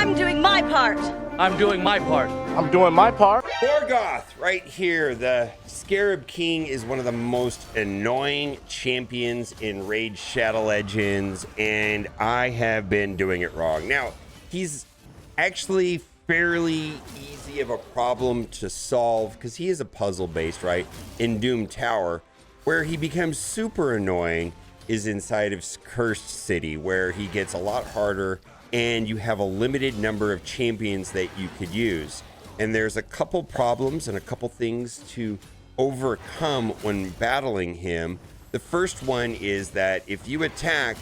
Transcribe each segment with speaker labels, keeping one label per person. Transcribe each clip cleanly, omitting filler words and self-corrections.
Speaker 1: I'm doing my part.
Speaker 2: I'm doing my part.
Speaker 3: I'm doing my part.
Speaker 4: Borgoth, right here. The Scarab King is one of the most annoying champions in Raid Shadow Legends, and I have been doing it wrong. Now, he's actually fairly easy of a problem to solve because he is a puzzle based, right? In Doom Tower, where he becomes super annoying is inside of Cursed City, where he gets a lot harder and you have a limited number of champions that you could use. And there's a couple problems and a couple things to overcome when battling him. The first one is that if you attack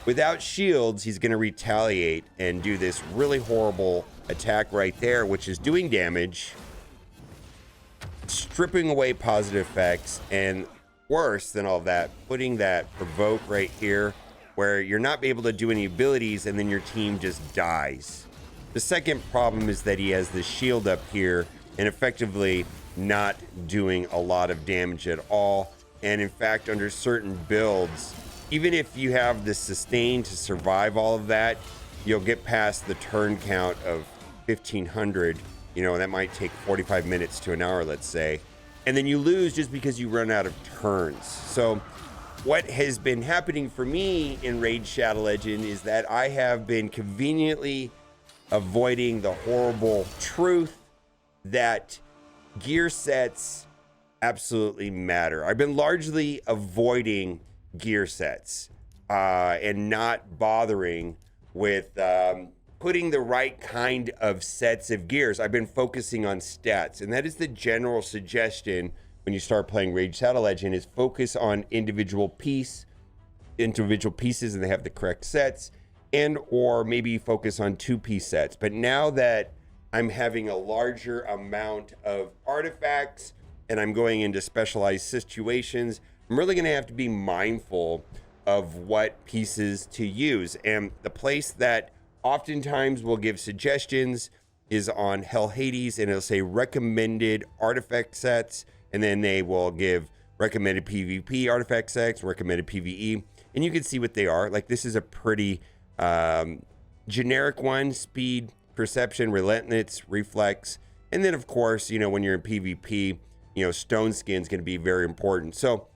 Speaker 4: without shields, he's going to retaliate and do this really horrible attack right there, which is doing damage, stripping away positive effects, and worse than all that, putting that provoke right here where you're not able to do any abilities and then your team just dies. The second problem is that he has this shield up here and effectively not doing a lot of damage at all. And in fact, under certain builds, even if you have the sustain to survive all of that, you'll get past the turn count of 1500, you know, and that might take 45 minutes to an hour, let's say. And then you lose just because you run out of turns. So what has been happening for me in Raid Shadow Legend is that I have been conveniently avoiding the horrible truth that gear sets absolutely matter. I've been largely avoiding gear sets and not bothering with putting the right kind of sets of gears. I've been focusing on stats, and that is the general suggestion when you start playing Raid Shadow Legend, is focus on individual pieces and they have the correct sets, and or maybe focus on 2-piece sets. But now that I'm having a larger amount of artifacts and I'm going into specialized situations, I'm really gonna have to be mindful of what pieces to use. And the place that oftentimes will give suggestions is on Hell Hades, and it'll say recommended artifact sets, and then they will give recommended PvP artifact sets, recommended PvE, and you can see what they are. Like, this is a pretty generic one: speed, perception, relentless, reflex, and then of course, you know, when you're in PvP, you know, stone skin is going to be very important. So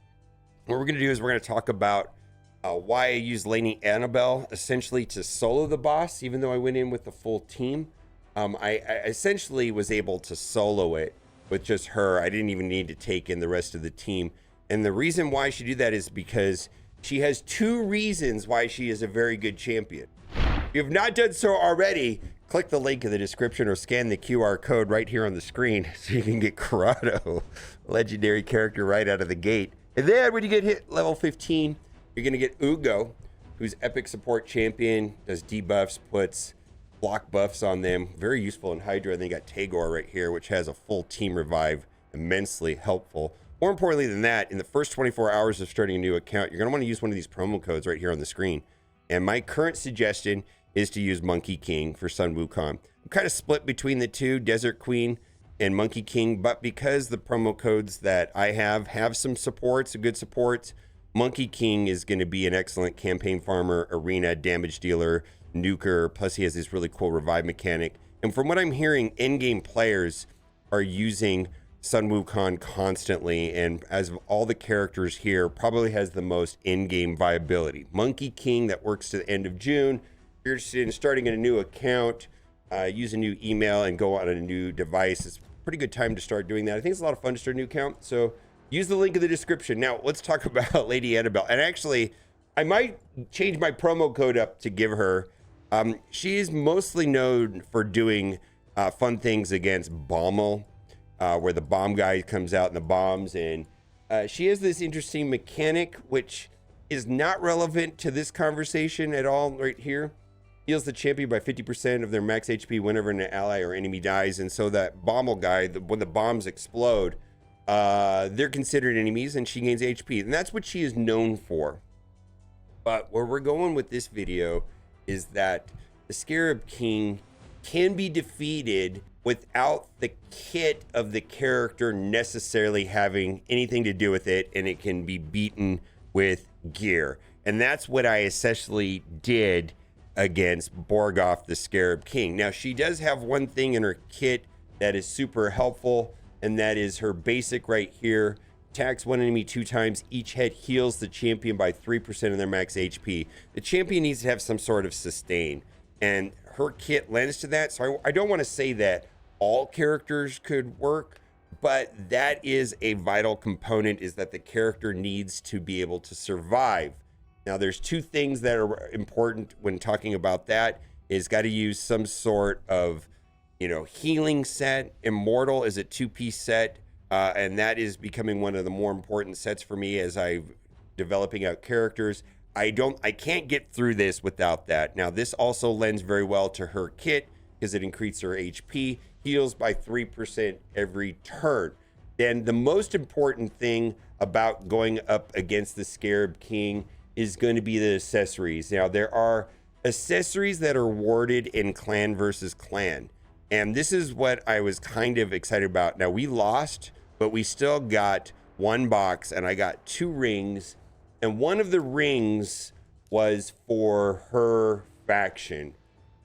Speaker 4: what we're going to do is we're going to talk about why I use Lady Annabelle essentially to solo the boss. Even though I went in with the full team, I essentially was able to solo it with just her. I didn't even need to take in the rest of the team. And the reason why she did that is because she has 2 reasons why she is a very good champion. If you have not done so already, click the link in the description or scan the QR code right here on the screen so you can get Corrado, legendary character, right out of the gate. And then when you get hit level 15, you're gonna get Ugo, who's epic support champion, does debuffs, puts block buffs on them. Very useful in Hydra. And then you got Tagore right here, which has a full team revive, immensely helpful. More importantly than that, in the first 24 hours of starting a new account, you're gonna wanna use one of these promo codes right here on the screen. And my current suggestion is to use Monkey King for Sun Wukong. I'm kind of split between the two, Desert Queen and Monkey King, but because the promo codes that I have some supports, good supports, Monkey King is going to be an excellent campaign farmer, arena, damage dealer, nuker, plus he has this really cool revive mechanic. And from what I'm hearing, in-game players are using Sun Wukong constantly, and as of all the characters here, probably has the most in-game viability. Monkey King, that works to the end of June. If you're interested in starting a new account, use a new email and go on a new device, it's a pretty good time to start doing that. I think it's a lot of fun to start a new account, so use the link in the description. Now, let's talk about Lady Annabelle. And actually, I might change my promo code up to give her. She is mostly known for doing fun things against Bommel, where the bomb guy comes out in the bombs. And she has this interesting mechanic, which is not relevant to this conversation at all right here. Heals the champion by 50% of their max HP whenever an ally or enemy dies. And so that Bommel guy, when the bombs explode, they're considered enemies and she gains HP, and that's what she is known for. But where we're going with this video is that the Scarab King can be defeated without the kit of the character necessarily having anything to do with it, and it can be beaten with gear. And that's what I essentially did against Borgoth, the Scarab King. Now, she does have one thing in her kit that is super helpful, and that is her basic right here. Attacks one enemy 2 times. Each hit heals the champion by 3% of their max HP. The champion needs to have some sort of sustain, and her kit lends to that. So I don't want to say that all characters could work, but that is a vital component, is that the character needs to be able to survive. Now, there's 2 things that are important when talking about that. Is got to use some sort of, healing set. Immortal is a 2-piece set, and that is becoming one of the more important sets for me as I'm developing out characters. I can't get through this without that. Now, this also lends very well to her kit because it increases her HP, heals by 3% every turn. Then the most important thing about going up against the Scarab King is going to be the accessories. Now, there are accessories that are awarded in clan versus clan, and this is what I was kind of excited about. Now, we lost, but we still got 1 box, and I got 2 rings, and one of the rings was for her faction,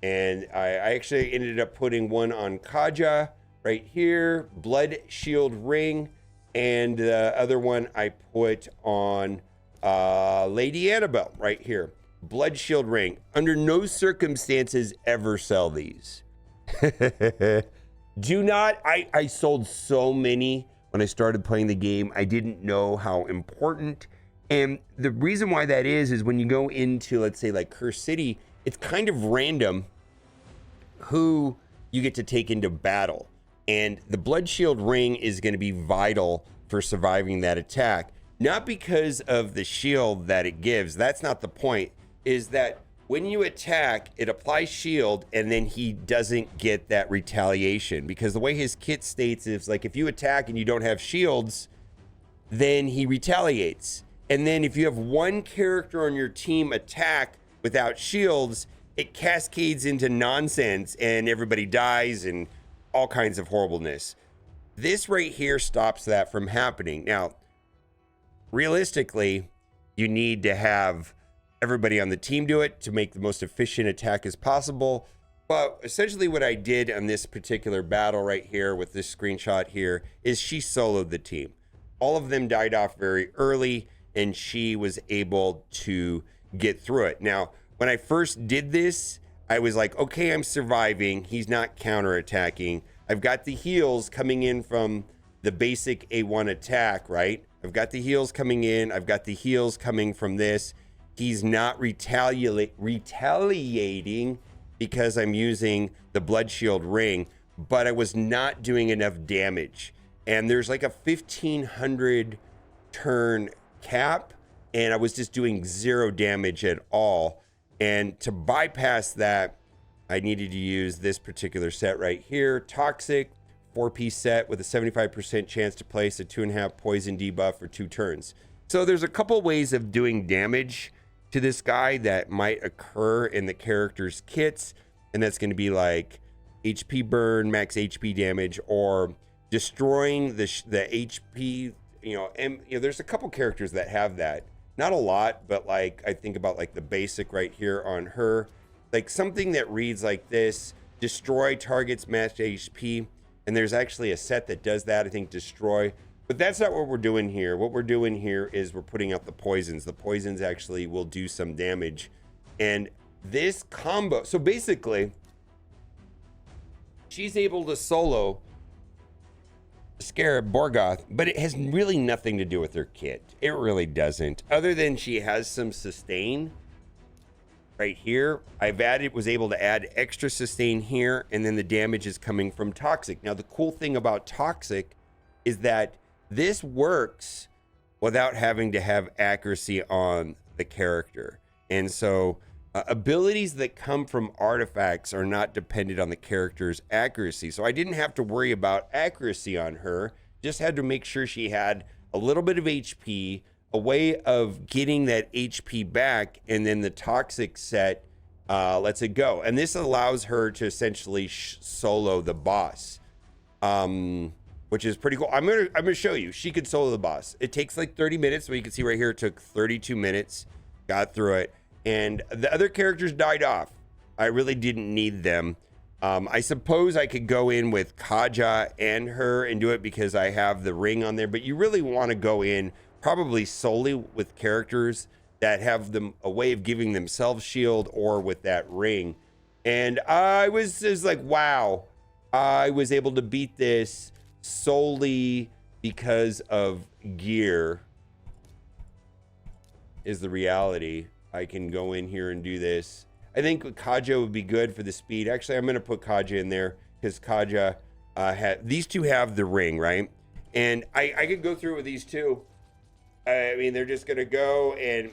Speaker 4: and I actually ended up putting one on Kaja right here, Blood Shield ring, and the other one I put on Lady Annabelle right here, Blood Shield ring. Under no circumstances ever sell these. Do not. I sold so many when I started playing the game. I didn't know how important, and the reason why that is when you go into, let's say, like Curse City, it's kind of random who you get to take into battle, and the Blood Shield ring is going to be vital for surviving that attack. Not because of the shield that it gives. That's not the point. Is that when you attack, it applies shield, and then he doesn't get that retaliation. Because the way his kit states is, like, if you attack and you don't have shields, then he retaliates. And then if you have one character on your team attack without shields, it cascades into nonsense, and everybody dies and all kinds of horribleness. This right here stops that from happening. Now, realistically, you need to have everybody on the team do it to make the most efficient attack as possible. But essentially what I did on this particular battle right here with this screenshot here is she soloed the team. All of them died off very early, and she was able to get through it. Now, when I first did this, I was like, okay, I'm surviving. He's not counterattacking. I've got the heals coming in from the basic A1 attack, right? I've got the heals coming in. I've got the heals coming from this. He's not retaliating because I'm using the Blood Shield ring, but I was not doing enough damage. And there's like a 1,500 turn cap, and I was just doing 0 damage at all. And to bypass that, I needed to use this particular set right here, Toxic, 4-piece set with a 75% chance to place a 2.5 poison debuff for 2 turns. So there's a couple ways of doing damage to this guy that might occur in the character's kits, and that's going to be like HP burn, max HP damage, or destroying the HP. And there's a couple characters that have that. Not a lot, but like I think about like the basic right here on her, like something that reads like this: destroy targets max HP. And there's actually a set that does that, I think, destroy. But that's not what we're doing here. What we're doing here is we're putting out the poisons. The poisons actually will do some damage. And this combo, so basically, she's able to solo Scarab Borgoth, but it has really nothing to do with her kit. It really doesn't. Other than she has some sustain right here. Was able to add extra sustain here, and then the damage is coming from Toxic. Now, the cool thing about Toxic is that this works without having to have accuracy on the character. And so abilities that come from artifacts are not dependent on the character's accuracy. So I didn't have to worry about accuracy on her. Just had to make sure she had a little bit of HP, a way of getting that HP back, and then the Toxic set lets it go. And this allows her to essentially solo the boss. Which is pretty cool. I'm gonna show you. She could solo the boss. It takes like 30 minutes. So you can see right here, it took 32 minutes. Got through it. And the other characters died off. I really didn't need them. I suppose I could go in with Kaja and her and do it because I have the ring on there, but you really want to go in probably solely with characters that have them a way of giving themselves shield or with that ring. And I was just like, wow, I was able to beat this solely because of gear is the reality. I can go in here and do this. I think Kaja would be good for the speed. Actually, I'm going to put Kaja in there because Kaja, these two have the ring, right? And I could go through with these two. I mean, they're just going to go, and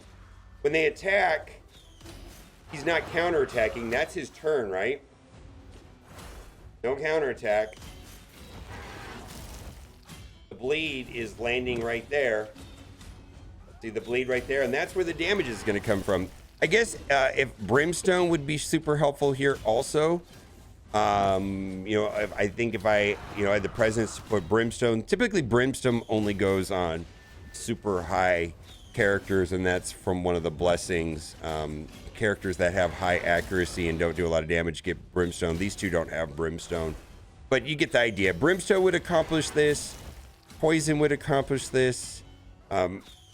Speaker 4: when they attack, he's not counterattacking. That's his turn, right? No counterattack. The bleed is landing right there. See the bleed right there, and that's where the damage is going to come from. I guess if Brimstone would be super helpful here also. You know, I think if I, had the presence to put Brimstone, typically Brimstone only goes on super high characters, and that's from one of the blessings. Characters that have high accuracy and don't do a lot of damage get Brimstone. These two don't have Brimstone, but you get the idea. Brimstone would accomplish this. Poison would accomplish this.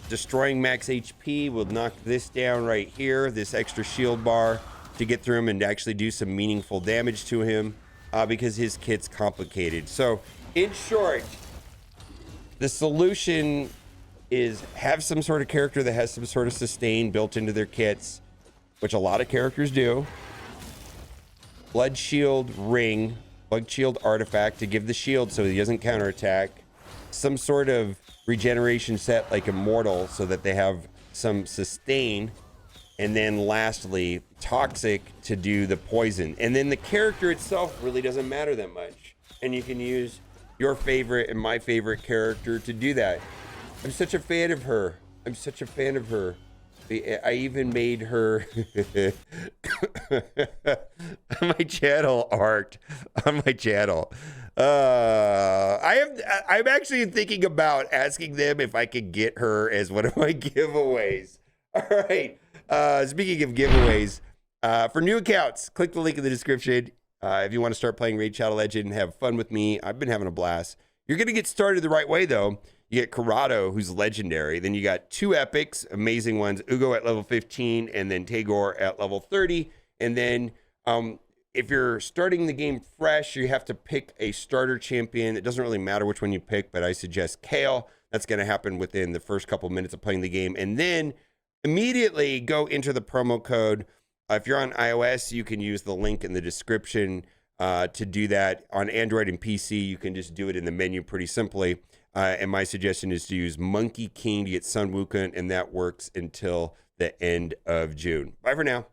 Speaker 4: Destroying max HP will knock this down right here, this extra shield bar, to get through him and actually do some meaningful damage to him because his kit's complicated. So in short, the solution is have some sort of character that has some sort of sustain built into their kits, which a lot of characters do. Blood shield ring, blood shield artifact to give the shield so he doesn't counterattack. Some sort of regeneration set like Immortal so that they have some sustain. And then lastly, Toxic to do the poison. And then the character itself really doesn't matter that much. And you can use your favorite and my favorite character to do that. I'm such a fan of her. I'm such a fan of her. I even made her on my channel art. On my channel. I'm actually thinking about asking them if I could get her as one of my giveaways. All right. Speaking of giveaways, for new accounts, click the link in the description. If you want to start playing Raid Shadow Legend and have fun with me, I've been having a blast. You're going to get started the right way, though. You get Corrado, who's legendary. Then you got two epics, amazing ones. Ugo at level 15, and then Tagore at level 30. And then if you're starting the game fresh, you have to pick a starter champion. It doesn't really matter which one you pick, but I suggest Kale. That's going to happen within the first couple minutes of playing the game. And then immediately go into the promo code. If you're on iOS, you can use the link in the description to do that. On Android and PC, you can just do it in the menu pretty simply. And my suggestion is to use Monkey King to get Sun Wukong, and that works until the end of June. Bye for now.